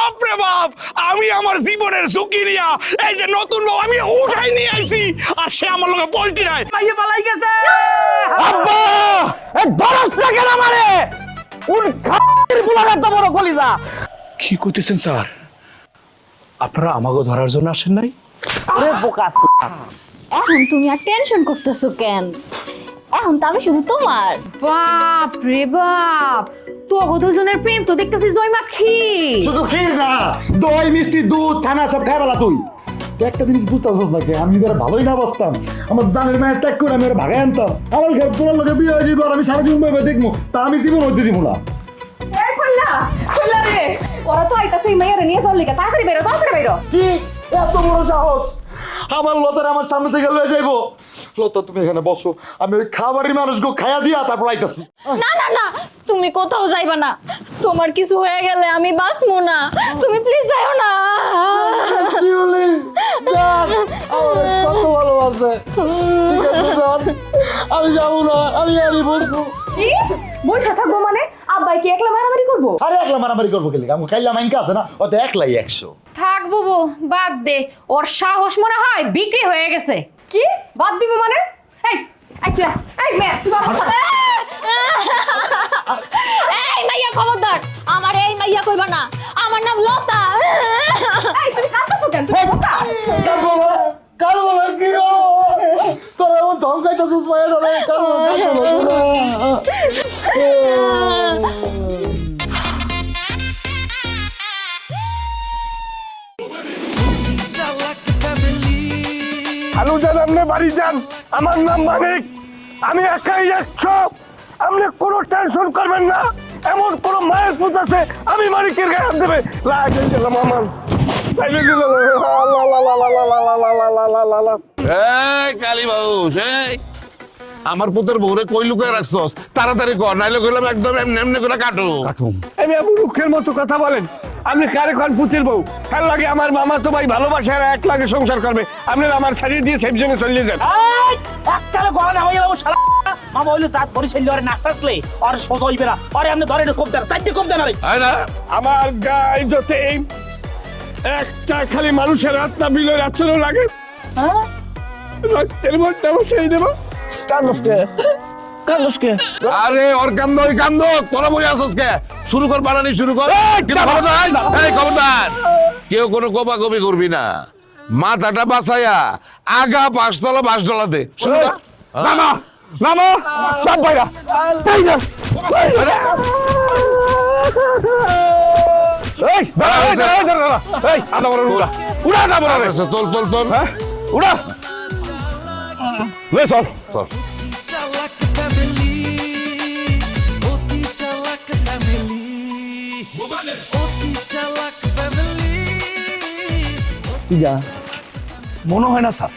বাপ রে বাপ, আমি আমার জীবনের ঝুঁকি নিয়া এই যে নতুন বউ আমি উঠাই নিয়ে আইছি, আর সে আমার লগে পল্টি নাই। পাইয়ে পালাই গেছে। আব্বা এই দরজটা কেন মারে কোন খায়ের বুলার এত বড় কলিজা। কি কইতেছেন স্যার? আপনারা আমাকে ধরার জন্য আসেন নাই? আরে বোকা এখন তুমি আর টেনশন করতেছো কেন? এখন তো আমি শুধু তোমার। বাপ রে বাপ, তো দুজনের প্রেম তো দেখতেছি জয়মাখি। শুধু ক্ষীর না, দই মিষ্টি দুধ ছানা সব খাই বেলা তুই। একটা জিনিস বুঝতেছ নাকি, আমি যদি আর ভালোই না বসতাম, আমার জানের মায়ের ত্যাগ করে আমি ওরা ভাগাই আনতাম, আমার ঘর তোমার লোকে বিয়ে হয়ে যাবে আর আমি সারাদিন ভাবে দেখবো, তা আমি জীবন হইতে দিব না। এই কইলা কইলা রে, ওরা তো আইতাছে এই মাইয়ারে নিয়ে যাওয়ার লিগা। তাড়াতাড়ি বেরো। কি এত বড় সাহস, আমার লতার আমার সামনে থেকে লয়ে যাইবো? লতা তুমি এখানে বসো, আমি ওই খাবারের মানুষকে খাইয়া দিয়া তারপর আইতাছি। না না না, তুমি কোথাও যাইবা না। তোমার কিছু হয়ে গেলে আমি বাঁচবো না। তুমি প্লিজ যাও না। শিউলি, জান, আমার কত ভালোবাসে। ঠিক আছে জান, আমি যাবো না, আমি আরই বসবো। কি বইসা থাকবো মানে? আব্বাই কি একলা মারামারি করবো? আরে একলা মারামারি করবো গেলে আমি খাইলাম মাইনকা আছে না, ও তো একলাই 100। থাক বুবু, বাদ দে, ওর সাহস মনে হয় বিক্রি হয়ে গেছে। কি বাদ দিব মানে? এই আইয়া এই মে তুই বাবা এই মাইয়া খবরদার, আমার এই মাইয়া কইবা না। আমার নাম লতা। এই তুমি কাঁদতেছো কেন? তুমি বোকা। কাল বলে কি তোরা এমন ধমকাইতেছিস মায়ের ধরে কাল হ্যালো যান, আপনি বাড়ি যান। আমার নাম মানিক, আমি একাই 100। আপনি কোনো টেনশন করবেন না, এমন কোন মায়ের পুত আছে আমি মানিকের গায়ে হাত দেবে লাগে গেলাম আমার। এই কালী বাবু, সেই আমার পুতের বউরে কই লুকায় রাখছস? তাড়াতাড়ি কর, নাইলে কইলাম একদম এমনি এমনি করে কাটো। আমি আপনি মুখের মতো কথা বলেন। আপনি কারে কোন পুতির বউ? কার লাগে আমার মামা তো ভাই ভালোবাসে আর এক লাগে সংসার করবে। আপনি আমার ছাড়িয়ে দিয়ে সেফ জোনে চলে যান। একটালে গলা না হইয়া বাবু শালা মামা হইলো জাত বরিশাল আর নাকসাসলে আর সোজা হইবে না। আরে আপনি ধরে কম দেন, সাইডে কম দেন। আরে আয় না, আমার গায়ে যতে একটা খালি মানুষের আত্মা বিলের আচরণ লাগে, রক্তের মধ্যে বসাই দেবো। কালুসকে আরে ওর কান্দ ওই কান্দ, তোরা বই আসস কে? শুরু কর, বানানি শুরু কর। কিন্তু খবরদার, এই খবরদার, কেউ কোনো কোপা কপি করবি না। মাথাটা বাঁচাইয়া আগা 5 তলা 5 ডলাতে শুরু কর। নামা নামা সব ভাইরা আচ্ছা, তোল তোল তোল। চল চল। মনে হয় না স্যার,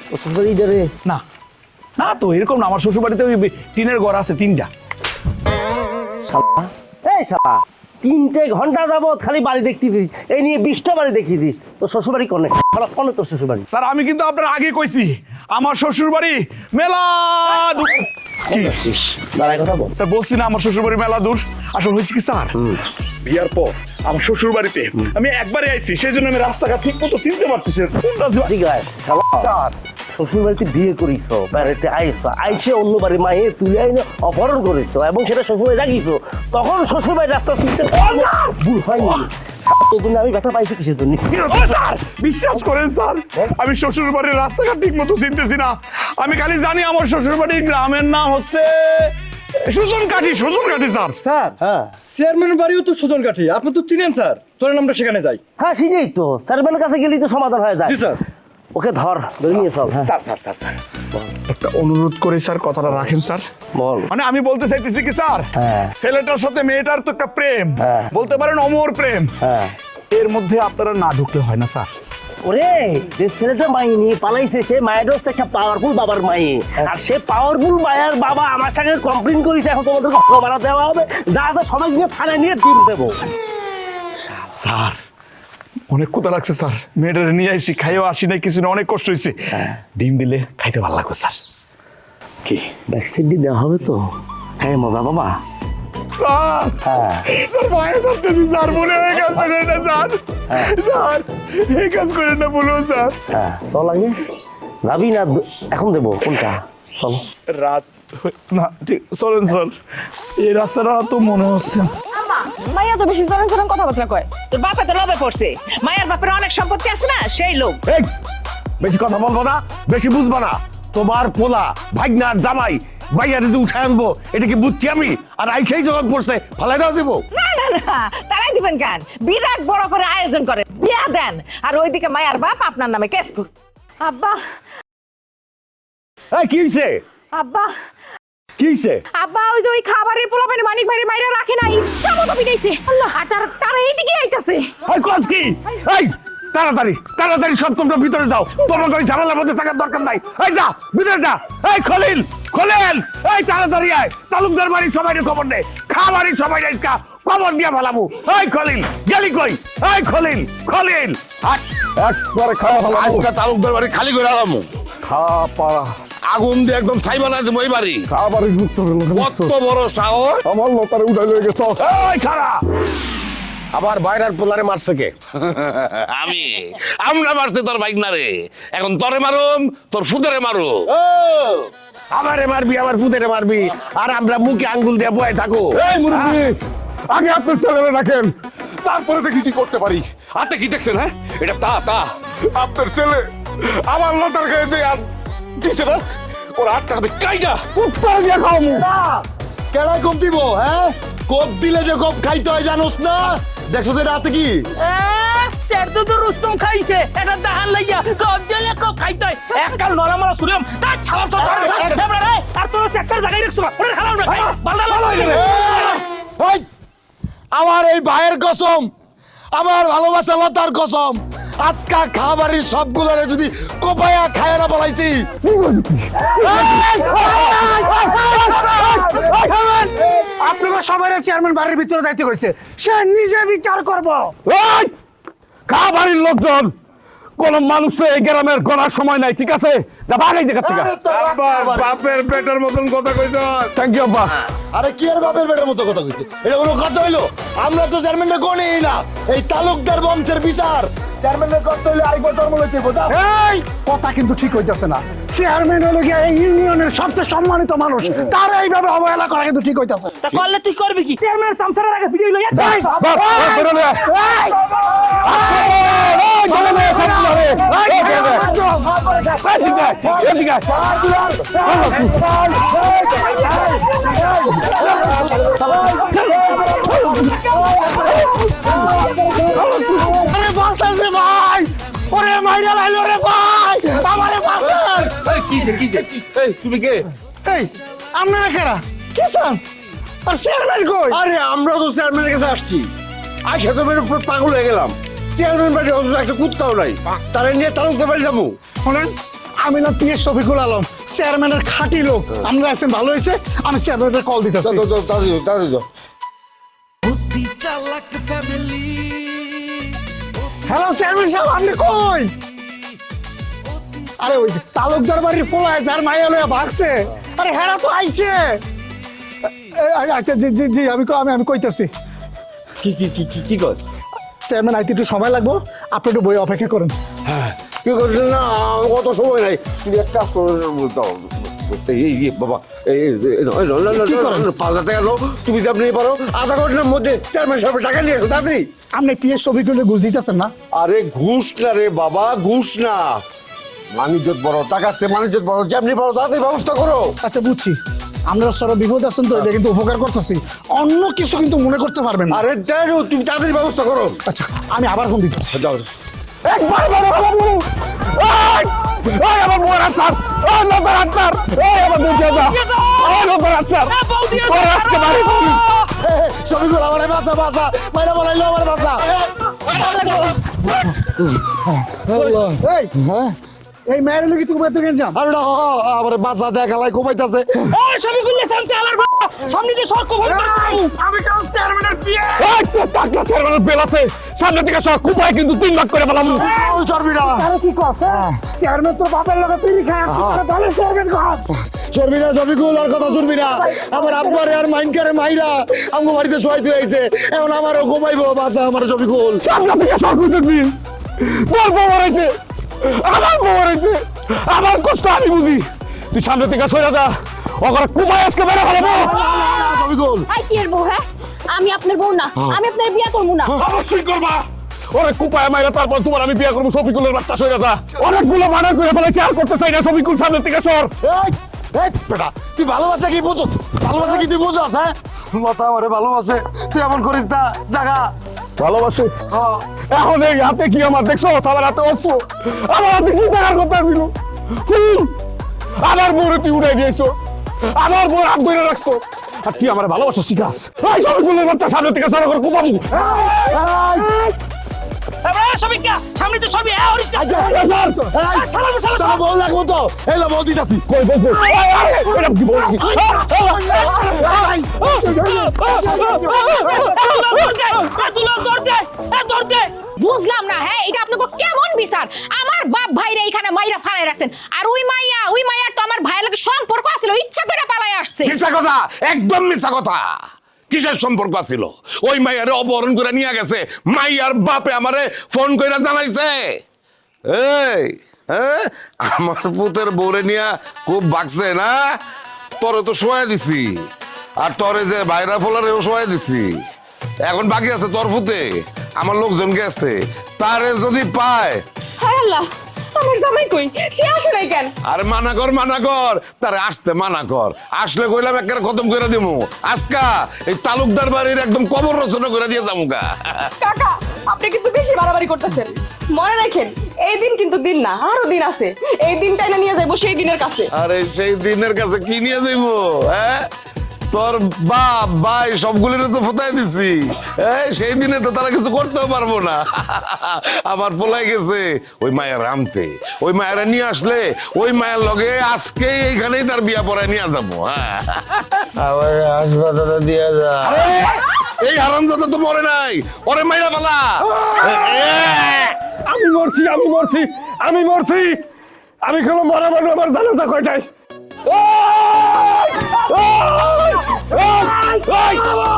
না না তো এরকম না। আমার শ্বশুর বাড়িতে ওই টিনের ঘর আছে 3টা। এই শালা 3 ঘন্টা যাবত খালি বাড়ি দেখতে দিস, এই নিয়ে 20টা বাড়ি দেখিয়ে দিস। তোর শ্বশুর বাড়ি কোনে? কোনে তোর শ্বশুর বাড়ি? স্যার আমি কিন্তু আপনার আগে কইছি, আমার শ্বশুর বাড়ি মেলা কি দাঁড়ায় কথা বল। স্যার বলছি না আমার শ্বশুর বাড়ি মেলা দূর। আসলে হয়েছে কি স্যার, বিয়ার পর আমার শ্বশুর বাড়িতে আমি একবারে আইছি, সেই জন্য আমি রাস্তাঘাট ঠিক মতো চিনতে পারতেছি না। কোনটা যে- ঠিক আছে শালা, স্যার শ্বশুর বাড়িতে বিয়ে করিস, বাড়িতে আইসো, আইসে অন্য বাড়ি মায়ে তুলে আইনে অপহরণ করেছ এবং সেটা শ্বশুর বাড়ি রাখিস, তখন শ্বশুর বাড়ি রাস্তা চিনতে ভুল হয়নি। তোর জন্য আমি ব্যথা পাইছি কিসের জন্য? ও স্যার বিশ্বাস করেন স্যার, আমি শ্বশুর বাড়ির রাস্তাঘাট ঠিক মতো চিনতেছি না। আমি খালি জানি আমার শ্বশুর বাড়ির গ্রামের নাম হচ্ছে সুজনকাঠি। সুজনকাঠি স্যার। স্যার, হ্যাঁ চেয়ারম্যানের বাড়িও তো সুজনকাঠি, আপনি তো চিনেন স্যার, চলেন আমরা সেখানে যাই। হ্যাঁ সেটাই তো, চেয়ারম্যানের কাছে গেলেই তো সমাধান হয়ে যায়। জি স্যার। ওকে ধর, ধরে নিয়ে চল। হ্যাঁ স্যার স্যার স্যার স্যার একটা অনুরোধ করি স্যার, কথাটা রাখেন স্যার। বল। মানে আমি বলতে চাইতেছি কি স্যার, হ্যাঁ। ছেলেটার সাথে মেয়েটার তো একটা প্রেম, হ্যাঁ। বলতে পারেন অমর প্রেম। হ্যাঁ এর মধ্যে আপনারা না ঢুকলে হয় না স্যার। ওরে, যে ছেলেটা মাই নিয়ে পালাইছে সে মায়ের হচ্ছে একটা পাওয়ারফুল বাবার মায়ে, আর সে পাওয়ারফুল মায়ের বাবা আমার সঙ্গে কমপ্লেন করেছে, এখন তোমাদেরকে মারা দেওয়া হবে, যা আছে সবাই নিয়ে থানায় নিয়ে ডিম দেবো। স্যার অনেক ক্ষুধা লাগছে স্যার, মেয়েটারে নিয়ে আইসি, খাইও আসি নাই কিছু না, অনেক কষ্ট হয়েছে। ডিম দিলে খাইতে ভালো লাগবে স্যার। কি ব্যাকসাইড দিয়ে দেওয়া হবে তো, হ্যাঁ মজা বাবা। স্যার হ্যাঁ স্যার ভয়ে ধরতেছি স্যার, মনে হয়ে গেছে এটা স্যার। স্যার এই কাজ করেন না বলুন স্যার। হ্যাঁ চল আগে যাবি না এখন দেবো কোনটা চল রাত না ঠিক চলেন স্যার, এই রাস্তাটা তো মনে হচ্ছে। মাইয়া তো বেশি চরম চরম কথাবার্তা কয়। তোর বাপে তো লোভে পড়ছে, মায়ের বাপের অনেক সম্পত্তি আছে না, সেই লোক। এই বেশি কথা বলবো না, বেশি বুঝবো না। তোমার পোলা ভাগনার জামাই ভাইয়ার যে উঠে আনবো এটা কি বুঝছি আমি? আর আইসাই যখন পড়ছে ফালাই দেওয়া যাবো? না না না, তারাই দিবেন কেন? বিরাট বড় করে আয়োজন করেন, বিয়া দেন, আর ওইদিকে মায়ের বাপ আপনার নামে কেস করুন। আব্বা এই কি হইছে? আব্বা কি হইছে? আব্বা ওই যে ওই খাবারের পোলাপানে মানিক ভাইরে মাইরা রাখে না, ইচ্ছা মতো পিটাইছে। আল্লাহ, আর তারা এইদিকে আইতাছে। এই কস কি? এই তাড়াতাড়ি তাড়াতাড়ি সব তোমরা ভিতরে যাও, তোমাকে ওই ঝামেলার মধ্যে থাকার দরকার নাই। এই যা ভিতরে যা। এই খলিল খলিল, এই তাড়াতাড়ি আয়, তালুকদার বাড়ির সবাই খবর দে, খাবারের সবাই আজকা খবর দিয়া ফেলাবো। এই খলিল গেলি কই? এই খলিল খলিল একবারে খাওয়া ফেলাবো। আজকে তালুকদার বাড়ি খালি করে আলামু, খাওয়া পাড়া আগুন দিয়ে একদম সাইবা না ওই বাড়ি। খাবারের গুরুত্ব কত বড় সাহস! আমার লোকারে উঠাই লয়ে গেছ। এই খারা আবার বাইরের পোলারে মারছে কে? আমি। আমরা মারছি তোর বাইক না রে, এখন তোরে মারুম, তোর ফুদেরে মারু। আমারে মারবি, আমার পুতেরে মারবি, আর আমরা মুখে আঙ্গুল দিয়ে বয়ে থাকো। এই মুরব্বি, আগে আপনার ছেলেরা রাখেন, তারপরে দেখি কি করতে পারি। হাতে কি দেখছেন? হ্যাঁ এটা তা আপনার ছেলে আমার লতার খেয়েছে আর দিছে না, ওর হাতটা আমি কাইটা উত্তর দিয়ে খাওয়াবো। কেলাই কম দিব? হ্যাঁ কোপ দিলে যে কোপ খাইতে হয় জানোস না? দেখছো যে রাতে কি স্যার তো রুস্তম খাইছে, এটা দাহান লাইয়া কব দিলে কব খাইতে হয়। এককাল নরমাল শুনলাম তা ছাড়া চল রে, আর তোর সেক্টর জায়গায় রাখছ না, ওরে হারাম রে ভাই, বালদা লাল রে। এই, আমার এই ভাইয়ের কসম, আমার ভালোবাসা লতার কসম, আজকা খাবারের সবগুলোরে যদি কোপায়া খায় না বলাইছি। আপনাকে সবাই চেয়ারম্যান বাড়ির ভিতরে দায়িত্ব করেছে, সে নিজে বিচার করবো। খাবারের লোকজন কোন মানুষ এই গ্রামের গড়ার সময় নাই, ঠিক আছে? বাপের পেটের মতন কথা কইছ। থ্যাংক ইউ আব্বা। আরে কি আর বাপের বেটার মতো কথা কইছে? এটা কোনো কথা হইলো? আমরা তো চেয়ারম্যানের গণেই না, এই তালুকদার বংশের বিচার চেয়ারম্যানের করতে হইলে আরেকবার ধর্ম লইতে বোঝা। এই কথা কিন্তু ঠিক হইতেছে না। চেয়ারম্যান হলো গিয়ে এই ইউনিয়নের সবচেয়ে সম্মানিত মানুষ, তার এইভাবে অবহেলা করা কিন্তু ঠিক হইতেছে। তা করলে তুই করবি কি? চেয়ারম্যান সামসারের আগে ভিডিও লইয়া ভাই, ওরে মাইরা লাইলো রে ভাই, আমারে বাঁচান। তুমি কে? এই আপনারা কারা? কি চান? আর চেয়ারম্যান কই? আরে আমরা তো চেয়ারম্যানের কাছে আসছি, আইসা তো মেরে উপর পাগল হয়ে গেলাম। চেয়ারম্যান বাড়ি অথচ একটা কুত্তাও নাই, তারা নিয়ে তালুকদার বাড়ি যাবো। শোনেন, আমি না পিএস শফিকুল আলম, চেয়ারম্যানের খাঁটি লোক। আমরা আছেন, ভালো হয়েছে, আমি চেয়ারম্যানের কল দিতেছি। হ্যালো চেয়ারম্যান সাহেব, আপনি কই? আরে ওই তালুকদার বাড়ির পোলায় যার মাইয়া লইয়া ভাগছে, আরে হেরা তো আইছে। আচ্ছা জি জি জি, আমি কইতাছি। কি কর? চেয়ারম্যান আইতে একটু সময় লাগবো, আপনি একটু বই অপেক্ষা করেন। কি করছেন? না অত সময় নাই, তুমি একটা বাবা $5,000 টাকা লো, তুমি যে আপনি পারো আধা ঘন্টার মধ্যে চেয়ারম্যান সাহেবের টাকা নিয়ে এসো তাড়াতাড়ি। আপনি পিএস শফিকুলের ঘুষ দিতেছেন না? আরে ঘুষ না রে বাবা, ঘুষ না, মানিজ্জত বড়, টাকার চেয়ে মানিজ্জত বড়, যেমনি পারো তাড়াতাড়ি ব্যবস্থা করো। আচ্ছা বুঝছি, আপনারা সব বিপদ আছেন তো, এটা কিন্তু উপকার করতেছি, অন্য কিছু কিন্তু মনে করতে পারবেন না। আরে দেখো তুমি তাড়াতাড়ি ব্যবস্থা করো। আচ্ছা আমি আবার ফোন দিতেছি। যাও। একবার বড় বড় বড় ওই আমার বড় আসার, ওই লোকের আসার, ওই আমার দুটিয়া যা, ওই লোকের আসার, ওই আজকে বাড়ি শফিকুল আমারে বাঁচা, বাঁচা, মাইরা বলাইলো আমার বাঁচা। এই হ্যাঁ, এই মেয়ের লোক তুমি এত কেন যাম? আরে আমার বাঁচা দেখালাই ঘুমাইতেছে। এই সবই গুল্লে সামসা আলার বাবা সামনে যে সরক ভয় আমি কাল চেয়ারম্যানের পিএ। এই তো টাকা চেয়ারম্যানের বেল আছে, সামনে থেকে সব কুপায় কিন্তু 3 লাখ করে বলাম। ওই চর্বিটা আরে কি কস? চেয়ারম্যান তোর বাপের লগে পিড়ি খায়, তাহলে চেয়ারম্যান কস। শুনবি না শফিকুল, আর কথা শুনবি না। আমার আব্বারে আর মাইনকারে মাইরা আমগো বাড়িতে শোয়াই তুই আইছে, এখন আমারও ঘুমাইবো, বাঁচা আমার শফিকুল। সামনে থেকে সর করতেছি, তোর বউ রয়েছে, আমার বউ রয়েছে, আমার কষ্ট আমি বুঝি। তুই সামনে থেকে সরে যা, ওখানে কুমায় আজকে বেড়ে ফেলাবো। শফিকুল আই কি এর বউ? হ্যাঁ আমি আপনার বউ না, আমি আপনার বিয়া করবো না। অবশ্যই করবা। ওরে কুপায় মাইরা তারপর তোমার আমি বিয়ে করবো। শফিকুলের বাচ্চা সরে যা। অনেকগুলো মানা করে ফেলেছি, আর করতে চাই না। শফিকুল সামনে থেকে সর। এই এই বেটা, তুই ভালোবাসা কি বুঝছ? ভালোবাসা কি তুই বুঝছ? হ্যাঁ লতা আমারে ভালোবাসে, তুই এমন করিস না। জাগা ভালোবাসো এখন এই হাতে কি আমার দেখছো? আমার হাতে অস্ত্র, আমার হাতে কি টাকার কথা ছিল? আমার বউরে তুই উড়াই দিয়েছ, আমার বউর হাত ধরে রাখছো, আর তুই আমার ভালোবাসা শিখাস। এই শফিকুলের বাচ্চা সামনে থেকে সর করে কুপাবো। সবিকা সামনে তো সবই হরিস না। তোর বউ লাগবো তো, এলো বউ দিতাছি। কই বউ? এটা কি বউ? বুঝলাম না, হ্যাঁ এটা আপনাকে কেমন বিচার? আমার বাপ ভাইরা এখানে মাইরা ফালাই রাখছেন, আর ওই মাইয়ার তো আমার ভাইয়ের লগে সম্পর্ক আছিল, ইচ্ছা করে পালাই আসছে। মিথ্যা কথা, একদম মিথ্যা কথা। কিসের সম্পর্ক ছিল? ওই মাইয়ারে অপহরণ করে নিয়ে গেছে, মাইয়ার বাপে আমারে ফোন করে জানাইছে। এই হ্যাঁ, আমার পুতের বউরে নিয়ে খুব বাগছে না? তোরে তো শোয়া দিছি, আর তোরে যে ভাইরা ফোলারেও শোয়া দিছি। এখন বাকি আছে তোর ফুতে, আমার লোকজন গেছে, তারে যদি পায়। হায় আল্লাহ, আমার জামাই কই? সে আসে নাই কেন? আরে মানা কর, তারে আসতে মানা কর। আসলে কইলাম একেবারে খতম করে দিমু। আজকা এই তালুকদার বাড়ির একদম কবর রচনা করে দিয়ে যাবো গা। কাকা আপনি কিন্তু বেশি বাড়াবাড়ি করতেছেন। মনে রাখেন এই দিন কিন্তু দিন না, আরো দিন আছে। এই দিনটাই না নিয়ে যাইবো সেই দিনের কাছে। আরে সেই দিনের কাছে কি নিয়ে যাইবো? হ্যাঁ, তোর বাপ ভাই সবগুলির তো ফোটাই দিছি। সেই দিনে তো তারা কিছু করতেও পারবো না। আমার ফোলাই গেছে ওই মায়ের আনতে, ওই মায়েরা নিয়ে আসলে ওই মায়ের লগে আজকে এইখানেই তার বিয়া পড়ায় নিয়ে যাবো। হ্যাঁ, আবার হাসপাতালে দিয়ে যা। এই হারামজাদা তো মরে নাই, ওরে মাইরা ফেলা। আমি মরছি, আমি কোনো মরা মানুষ। আমার জানাজা কয়টায়?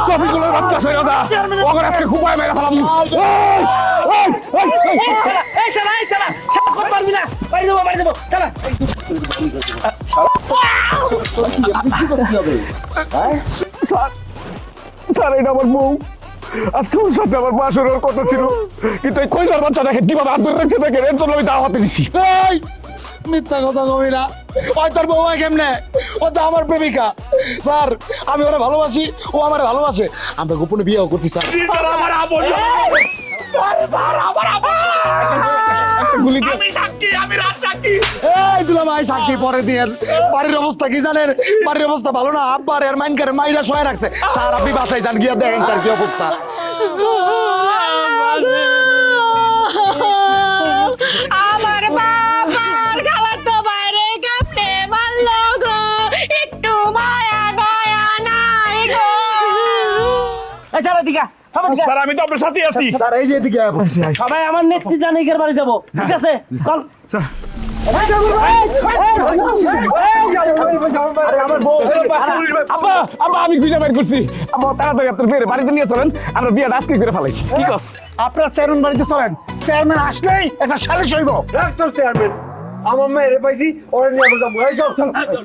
শফিকুলের বাচ্চা সরে যা, ওখানে আজকে কুপায় মেরে ফেলাম। স্যার এটা আমার বউ। আজকে ওর সাথে আমার বাসরের কথা ছিল, কিন্তু এই কইলার বাচ্চাটা কিভাবে হাত ধরে রাখছে দেখেন, এর জন্য আমি দাওয়াতে দিছি। এই মিথ্যা কথা কবি না, ওই তোর বউ হয় কেমনে? ও তো আমার প্রেমিকা স্যার, আমি ওরা ভালোবাসি, ও আমার ভালোবাসে, আমরা গোপনে বিয়েও করছি স্যার। এই দিলাম ভাই সাক্ষী, পরে দিয়ে বাড়ির অবস্থা কি জানেন? বাড়ির অবস্থা ভালো না, আব্বার এর মাইনকারে মাইরা শোয়া রাখছে স্যার। আপনি বাসায় যান, গিয়ে দেখেন স্যার কি অবস্থা। আমার বাবার খালাতো বাইরে কেমনে মারলো গো, একটু মায়া দয়া নাই গো। চলো দিকা স্যার আমি তো আপনার সাথে আছি। স্যার এই যে এদিকে আয়। সবাই আমার নেত্রী জানিকের বাড়ি যাবো, ঠিক আছে? চল। আমি খুঁজে বের করছি। আমার তাড়াতাড়ি আপনার বেড়ে বাড়িতে নিয়ে চলেন, আমরা বিয়েটা আজকে করে ফেলাই। কি কস? আপনার চেয়ারম্যান বাড়িতে চলেন, চেয়ারম্যান আসলেই একটা সালিশ হইব। চেয়ারম্যান আমার মেয়েরে পাইছি, ওরা নিয়ে যাবো।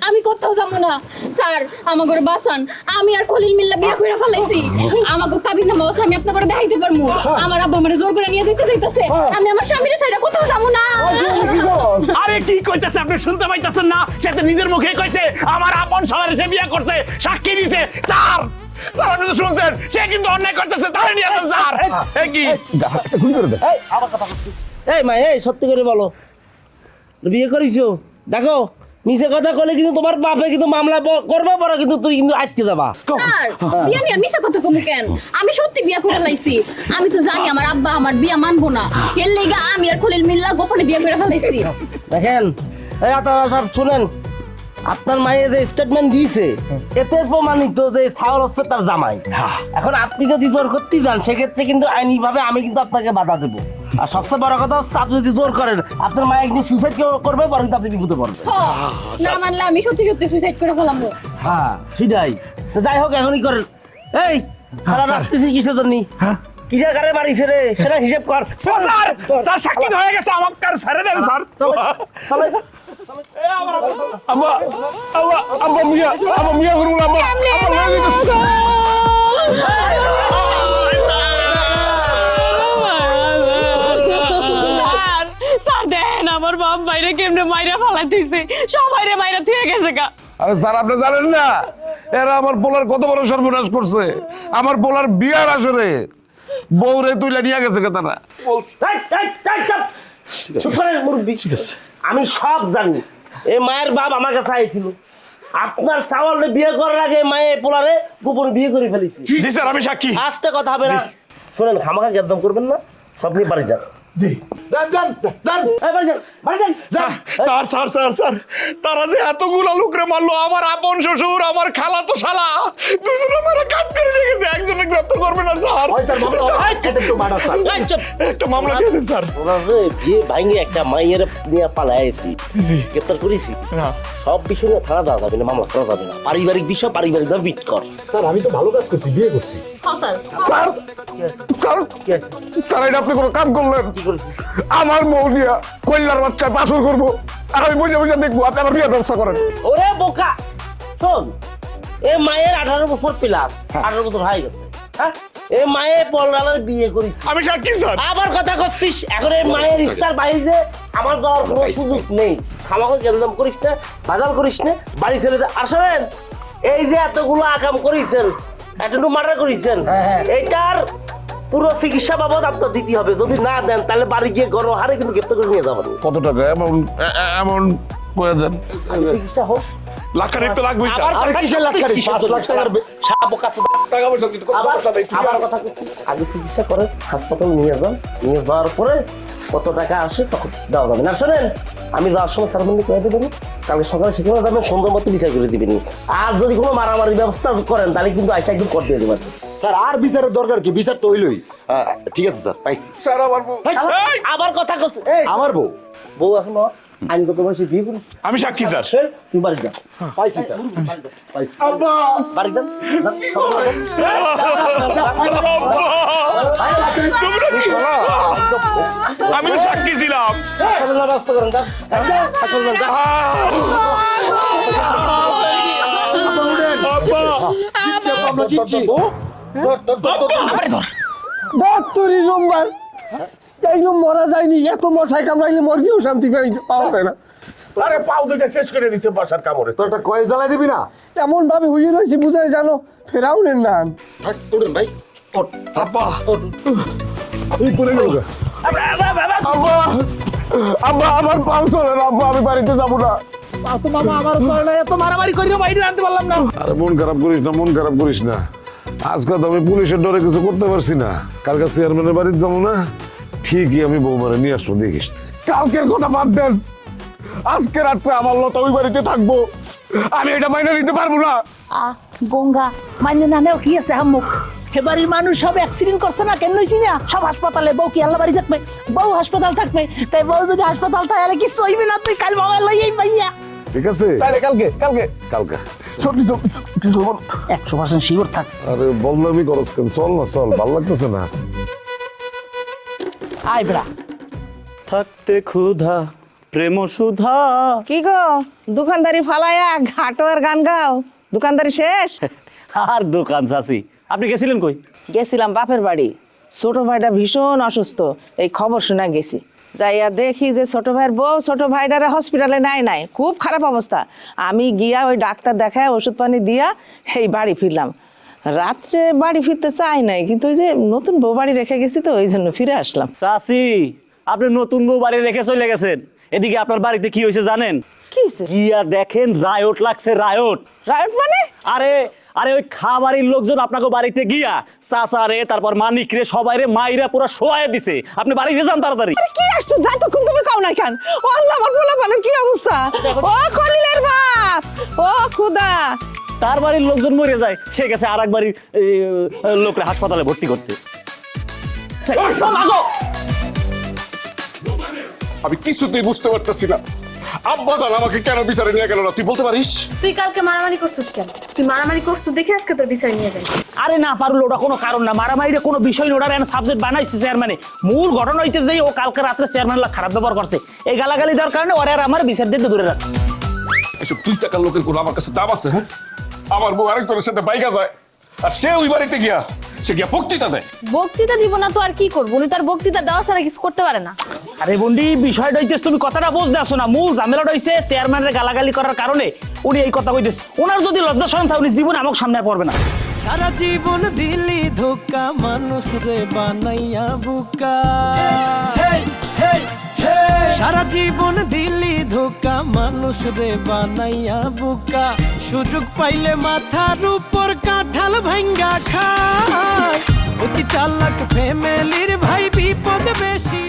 আমি কোথাও যাবো না স্যার, আমার ঘরে বাসান। আমি আর খলিল মিল্লা বিয়ে করে ফেলাইছি। আমাকে কাবির নামা আমি আপনার করে দেখাইতে পারবো। আমার আব্বা আমারে জোর করে নিয়ে যাইতেছে। আমি আমার স্বামীর সাইডে কোথাও যাবো না। আরে কি কইতাছে আপনি? শুনতে পাইতাছেন না? সে তো নিজের মুখে কইছে আমার আপন সবার সে বিয়ে করছে, সাক্ষী দিছে। স্যার স্যার আপনি তো শুনছেন, সে কিন্তু অন্যায় করতেছে, তারে নিয়ে আসেন স্যার। এই কি এই মা, এই সত্যি করে বলো, বিয়ে করিছো? দেখো নিচে কথা কলে কিন্তু তোমার বাপে কিন্তু মামলা করবে, পরে কিন্তু তুই কিন্তু আটকে যাবা। স্যার বিয়া নিয়ে মিছা কথা কমু কেন? আমি সত্যি বিয়া করে লাইছি। আমি তো জানি আমার আব্বা আমার বিয়া মানবো না, এর লেগে আমি আর খলিল মিল্লা গোপনে বিয়া করে ফেলাইছি। দেখেন এই আপনারা সব শুনেন, আপনার মায়ের যে স্টেটমেন্ট দিয়েছে এতে প্রমাণিত যে সাওয়ার হচ্ছে তার জামাই। এখন আপনি যদি জোর করতে যান সেক্ষেত্রে কিন্তু আইনি ভাবে আমি কিন্তু আপনাকে বাধা দেবো। আর সবচেয়ে বড় কথা হচ্ছে আপনি যদি জোর করেন আপনার মা একদিন সুইসাইড করবে পরে কিন্তু আপনি বিপদে পড়বেন। না মানলে আমি সত্যি সত্যি সুইসাইড করে ফেলাম। হ্যাঁ সেটাই। তো যাই হোক এখনই করেন। এই সারা রাত্রি কিসের জন্য কিরা কারে মারিছে রে সেটা হিসাব কর। স্যার স্যার সাক্ষী হয়ে গেছে আমাকে আর ছেড়ে দেন স্যার। চলে আব্বা আব্বা আব্বা মিয়া করুন আব্বা স্যার দেন আমার বাপ বাইরে কেমনে মাইরা ফালাই দিছে, সবাই রে মাইরা থুয়ে গেছে গা। আরে স্যার আপনি জানেন না এরা আমার পোলার কত বড় সর্বনাশ করছে। আমার পোলার বিয়ার আসরে বউরে তুইলা নিয়ে গেছে তারা। আমি সব জানি। এই মায়ের বাপ আমার কাছে আইছিল, আপনার চাওয়ালে বিয়ে করার আগে মায়ে পোলারে গোপনে বিয়ে করে ফেলেছি। জি স্যার আমি সাক্ষী। আস্তে কথা হবে না। শোনেন খামাখা একদম করবেন না, সব নিয়ে বাড়ি যান। স্যার স্যার স্যার স্যার তারা যে এতগুলো লোকরে মারলো, আমার আপন শ্বশুর আমার খালাতো শালা দুজনে মারা কাট করে দিয়ে গেছে, একজনে গ্রেফতার করবে না স্যার? একটা মামলা দিয়ে দেন স্যার। ওরা যে বিয়ে ভাঙে একটা মাইয়ের নিয়ে পালায় আইছি, গ্রেপ্তার করেছি। সব বিষয় নিয়ে থানা দেওয়া যাবে না, মামলা করা যাবে না। পারিবারিক বিষয় পারিবারিক ভাবে বিট কর। স্যার আমি তো ভালো কাজ করছি, বিয়ে করছি। হ্যাঁ স্যার। তারা এটা আপনি কোনো কাম করলেন? কি করেছিস? আমার বউ দিয়া কল্যাণ বাচ্চা পাথর করবো আর আমি বুঝে বুঝে দেখবো, আপনি আমার বিয়ের ব্যবস্থা করেন। ওরে বোকা শোন, এ মায়ের 18 বছর প্লাস, 18 বছর হয়ে গেছে। হ্যাঁ এ মায়ে পলালের বিয়ে করি। আমি সাক্ষী স্যার। আবার কথা করছিস? এখন এই মায়ের ইচ্ছার বাইরে আমার যাওয়ার কোনো সুযোগ নেই। খামাখা গেলাম করিস না, বাজার করিস না, বাড়ি ছেড়ে আসেন। এই যে এতগুলো আকাম করিছেন, এতটুকু মার্ডার করিছেন, এইটার পুরো চিকিৎসা বাবদ আপনার দিতে হবে। যদি না দেন তাহলে বাড়ি গিয়ে গণহারে কিন্তু গ্রেপ্তার করে নিয়ে যাবেন। কত টাকা এমন করে দেন? চিকিৎসা হোক। লাখানিক তো লাগবেই স্যার। আর কিসের লাখখানি? 5 লাখ টাকার আবার কথা করছি, আগে চিকিৎসা করে হাসপাতাল নিয়ে যান, নিয়ে যাওয়ার পরে কত টাকা আসে তখন দেওয়া যাবে না। শোনেন আমি যাওয়ার সময় সারবন্দি করে দেবেন, কালকে সকালে সেখানে যাবেন, সুন্দর মতো বিচার করে দিবেন। আর যদি কোনো মারামারি ব্যবস্থা করেন তাহলে কিন্তু আইসা একদম কর দিয়ে দেবেন। স্যার আর বিচারের দরকার কি? বিচার তো হইলই। ঠিক আছে স্যার, পাইছি। স্যার আমার বউ আবার কথা করছে। আমার বউ বউ এখনো আইনগত বয়সে বিয়ে করিস? আমি সাক্ষী স্যার। তুই বাড়ি যা। পাইছি স্যার, পাইছি। আব্বা বাড়ি যান। আমি তো সাক্ষী ছিলাম। ব্যবস্থা করেন যা। আমরা দিচ্ছি। ডাক্তারি সোমবার তাইলে মরা যায়নি, এত মশাই কামড়াইলে মরগিও শান্তি পাওয়া যায় না। আরে পাও দুইটা শেষ করে দিচ্ছে বর্ষার কামড়ে। তো একটা কয়েল জ্বালাই দিবি না? এমন ভাবে হইয়ে রয়েছি বুঝাই জানো ফেরাউনের নাম। থাক তোরেন ভাই। আব্বা এই পড়ে গেল। আব্বা আব্বা আমার পাও চলে না আব্বা, আমি বাড়িতে যাবো না। আরে মন খারাপ করিস না, মন খারাপ করিস না। আজকে তো আমি পুলিশের ডরে কিছু করতে পারছি না, কালকে চেয়ারম্যানের বাড়িতে যাবো না, ঠিকই আমি বৌমারে নিয়ে আসবো, দেখিস। কালকের কথা বাদ দেন, আজকে রাত্রে আমার লতা ওই বাড়িতে থাকবো, আমি এটা মাইনে নিতে পারবো না। গঙ্গা মাইনে না নেও কি আছে হামুক? এবারের মানুষ সব অ্যাক্সিডেন্ট করছে না, কেন হইছি না? সব হাসপাতালে, বউ কি আল্লাহ বাড়ি থাকবে? বউ হাসপাতাল থাকবে, তাই বউ যদি হাসপাতাল তাহলে কিছু হইবে না। তুই কাল মোবাইল লইয়াই পাইয়া ঠিক আছে তাহলে কালকে কালকে সত্যি তো কিছু বল। 100% শিওর থাক। আরে বললামই করস কেন? চল না, চল, ভালো লাগতেছে না। আয় বেড়া। থাকতে ক্ষুধা প্রেম সুধা। কি গো দোকানদারি ফালায়া ঘাটো আর গান গাও, দোকানদারি শেষ? আর দোকান চাচি, আপনি গেছিলেন কই? গেছিলাম বাপের বাড়ি, ছোট ভাইটা ভীষণ অসুস্থ, এই খবর শোনা গেছি। যাইয়া দেখি যে ছোট ভাইয়ের বউ ছোট ভাইটারে হসপিটালে নাই, খুব খারাপ অবস্থা। আমি গিয়া ওই ডাক্তার দেখায় ওষুধ পানি দিয়া এই বাড়ি ফিরলাম। রাত্রে বাড়ি ফিরতে চাই নাই, কিন্তু ওই যে নতুন বউ বাড়ি রেখে গেছি তো ওই জন্য ফিরে আসলাম। চাচি আপনি নতুন বউ বাড়ি রেখে চলে গেছেন, এদিকে আপনার বাড়িতে কি হয়েছে জানেন? কি হয়েছে? গিয়া দেখেন রায়ট লাগছে, রায়ট। রায়ট মানে? আরে আরে ওই খাবারের লোকজন আপনাকে বাড়িতে গিয়া চাচা রে, তারপর মানিক রে, সবাই রে মাইরা পুরো শোয়ায় দিছে। আপনি বাড়িতে যান তাড়াতাড়ি। কি আসছো? যাই তখন তুমি কাও না কেন? ও আল্লাহ, আমার পোলাপানের কি অবস্থা? ও খলিলের বাপ, ও খুদা। তার বাড়ির লোকজন মরে যায়, সে গেছে আর এক বাড়ির লোকরে হাসপাতালে ভর্তি করতে। আমি কিছুতেই বুঝতে পারতেছি না আব্বাজান আমাকে কেন বিচারে নিয়ে গেল না, তুই বলতে পারিস? তুই কালকে মারামারি করছিস কেন? তুই মারামারি করছিস দেখে আজকে তোর বিচার নিয়ে যাই। আরে না পারলো, ওটা কোনো কারণ না, মারামারিটা কোনো বিষয় না, ওটার এনে সাবজেক্ট বানাইছে চেয়ারম্যানে। মূল ঘটনা হইতে যে ও কালকে রাত্রে চেয়ারম্যান খারাপ ব্যবহার করছে, এই গালাগালি দেওয়ার কারণে ওরা আর আমার বিচার দিতে দূরে রাখছে। এসব 2 টাকার লোকের কোনো আমার কাছে দাম আছে? হ্যাঁ, আমার বউ আরেকজনের সাথে বাইকা যায় আর সে ওই বাড়িতে গিয়া সে গিয়া বক্তৃতা দেয়। বক্তৃতা দিব না তো আর কি করবো? উনি তার বক্তৃতা দেওয়া ছাড়া কিছু করতে পারে না। আরে বন্ডি, বিষয়টা হইতেছে তুমি কথাটা বুঝতে আসো না। মূল ঝামেলাটা হইছে চেয়ারম্যানের গালাগালি করার কারণে উনি এই কথা কইতেছে। ওনার যদি লজ্জা শরম থাকে উনি জীবন আমাকে সামনে আর পড়বে না। সারা জীবন দিলি ধোকা মানুষ রে বানাইয়া বুকা, সারা জীবন দিলি ধোকা মানুষ রে বানাইয়া বুকা, সুযোগ পাইলে মাথার উপর কাঁঠাল ভাঙ্গা খায়। অতি চালাক ফ্যামিলির ভাই বিপদ বেশি।